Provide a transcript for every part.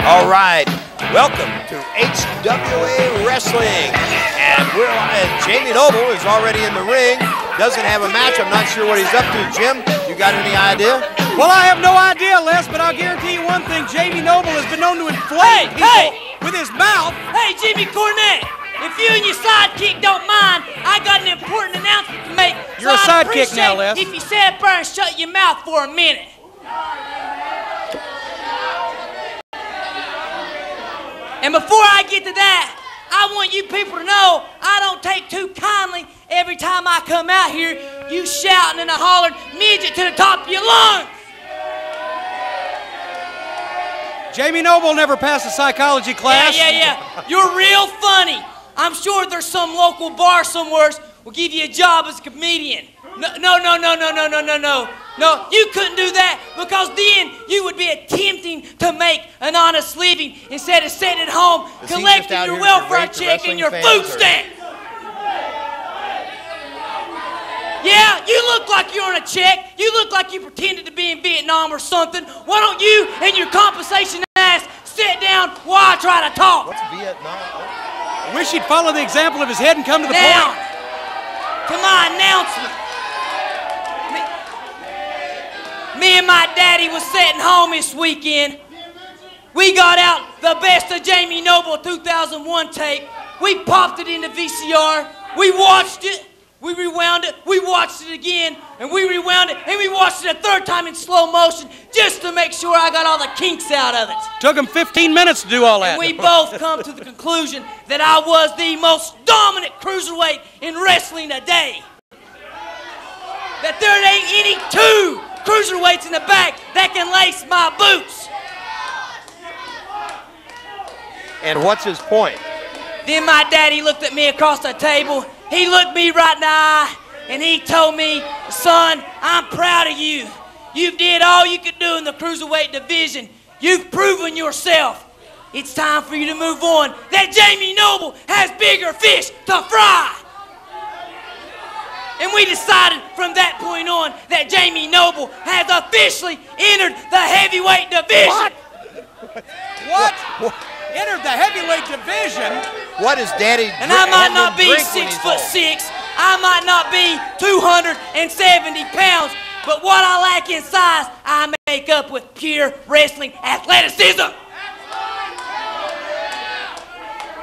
All right, welcome to HWA Wrestling. And Jamie Knoble is already in the ring. Doesn't have a match. I'm not sure what he's up to. Jim, you got any idea? Well, I have no idea, Les, but I'll guarantee you one thing. Jamie Knoble has been known to inflame people with his mouth. Hey, Jimmy Cornette, if you and your sidekick don't mind, I got an important announcement to make. You're a sidekick now, Les. If you sit up there and shut your mouth for a minute. And before I get to that, I want you people to know I don't take too kindly every time I come out here, you shouting and hollering midget to the top of your lungs. Jamie Knoble never passed a psychology class. Yeah. You're real funny. I'm sure there's some local bar somewhere will give you a job as a comedian. No, you couldn't do that because then you would be attempting to make an honest living instead of sitting at home collecting your welfare check and your food stamp. Yeah, you look like you're on a check. You look like you pretended to be in Vietnam or something. Why don't you and your compensation ass sit down while I try to talk? What's Vietnam? I wish he'd follow the example of his head and come to the point. To my announcement. Me and my daddy was sitting home this weekend. We got out the best of Jamie Knoble 2001 tape. We popped it into VCR. We watched it. We rewound it. We watched it again. And we rewound it. And we watched it a third time in slow motion just to make sure I got all the kinks out of it. Took him 15 minutes to do all that. And we both come to the conclusion that I was the most dominant cruiserweight in wrestling today. That there ain't any two cruiserweights in the back that can lace my boots. And what's his point? Then my daddy looked at me across the table. He looked me right in the eye and he told me, son, I'm proud of you. You did all you could do in the cruiserweight division. You've proven yourself. It's time for you to move on. That Jamie Knoble has bigger fish to fry. And we decided from that point on that Jamie Knoble has officially entered the heavyweight division. What? Entered the heavyweight division? What is Daddy? And I might not be 6'6", I might not be 270 pounds, but what I lack in size, I make up with pure wrestling athleticism.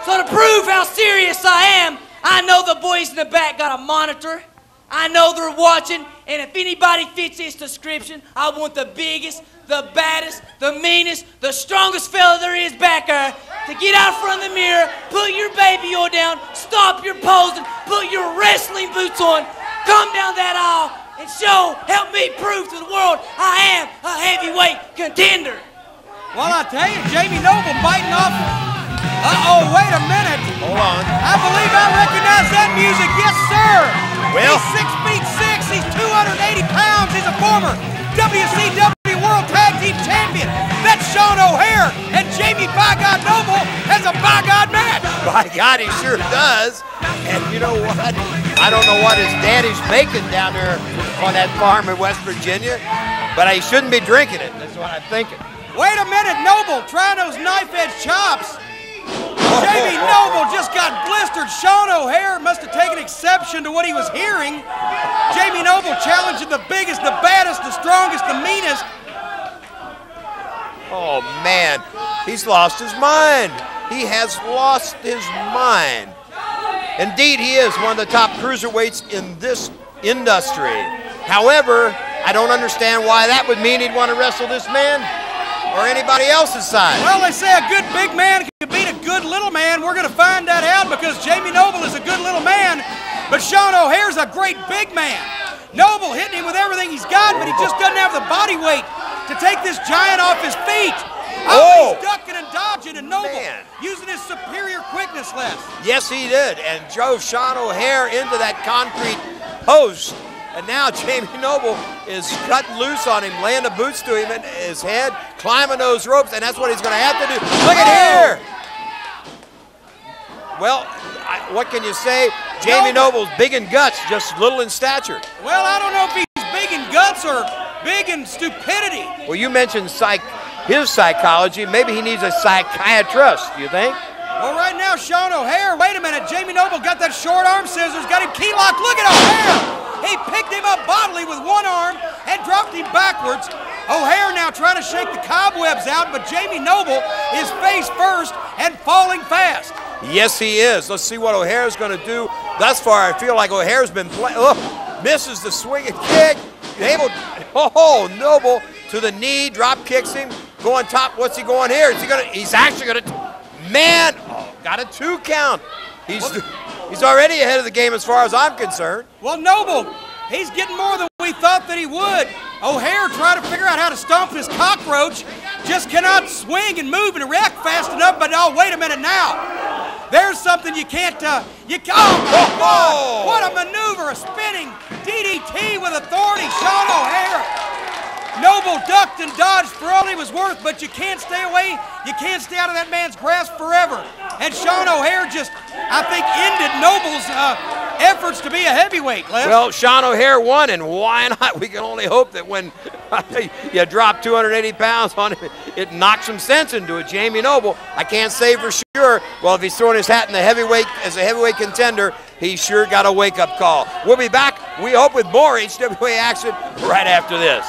So to prove how serious I am, I know the boys in the back got a monitor. I know they're watching, and if anybody fits this description, I want the biggest, the baddest, the meanest, the strongest fella there is back there to get out front of the mirror, put your baby oil down, stop your posing, put your wrestling boots on, come down that aisle, and help me prove to the world I am a heavyweight contender. Well, I tell you, Jamie Knoble biting off. Uh-oh, wait a minute. Hold on. I believe I recognize that music. Yes, sir. Well, he's 6'6", he's 280 pounds. He's a former WCW World Tag Team Champion. That's Sean O'Hare. And Jamie by God Knoble has a by God match. By God, he sure does. And you know what? I don't know what his daddy's making down there on that farm in West Virginia, but he shouldn't be drinking it. That's what I'm thinking. Wait a minute, Knoble, try those knife-edge chops. Jamie Knoble just got blistered. Sean O'Hare must have taken exception to what he was hearing. Jamie Knoble challenging the biggest, the baddest, the strongest, the meanest. Oh, man. He's lost his mind. He has lost his mind. Indeed, he is one of the top cruiserweights in this industry. However, I don't understand why that would mean he'd want to wrestle this man or anybody else's side. Well, they say a good big man can beat a good little man. We're going to find that out because Jamie Knoble is a good little man, but Sean O'Hare's a great big man. Knoble hitting him with everything he's got, but he just doesn't have the body weight to take this giant off his feet. Oh, he's ducking and dodging, and Knoble using his superior quickness, Les. Yes, he did, and drove Sean O'Hare into that concrete post. And now Jamie Knoble is cutting loose on him, laying the boots to him in his head, climbing those ropes, and that's what he's going to have to do. Look at here! Well, what can you say? Jamie Knoble's big in guts, just little in stature. Well, I don't know if he's big in guts or big in stupidity. Well, you mentioned his psychology. Maybe he needs a psychiatrist, do you think? Well, right now, Sean O'Hare, wait a minute. Jamie Knoble got that short arm scissors, got him key locked. Look at O'Hare. He picked him up bodily with one arm and dropped him backwards. O'Hare now trying to shake the cobwebs out, but Jamie Knoble is face first and falling fast. Yes, he is. Let's see what O'Hare's going to do. Thus far, I feel like O'Hare's been playing. Oh, misses the swinging kick. Knoble to the knee, drop kicks him, going top. What's he going here? Is he going to? He's actually going to. Man, got a 2 count. He's already ahead of the game as far as I'm concerned. Well, Knoble, he's getting more than we thought that he would. O'Hare trying to figure out how to stomp his cockroach. Just cannot swing and move and react fast enough, but oh, wait a minute now. There's something you can't, oh my God, what a maneuver, a spinning DDT with authority, Sean O'Hare. Knoble ducked and dodged for all he was worth, but you can't stay away. You can't stay out of that man's grasp forever. And Sean O'Hare just, I think, ended Noble's efforts to be a heavyweight, Les. Well, Sean O'Hare won, and why not? We can only hope that when you drop 280 pounds on him, it knocks some sense into it. Jamie Knoble, I can't say for sure. Well, if he's throwing his hat in the heavyweight as a heavyweight contender, he sure got a wake-up call. We'll be back, we hope, with more HWA action right after this.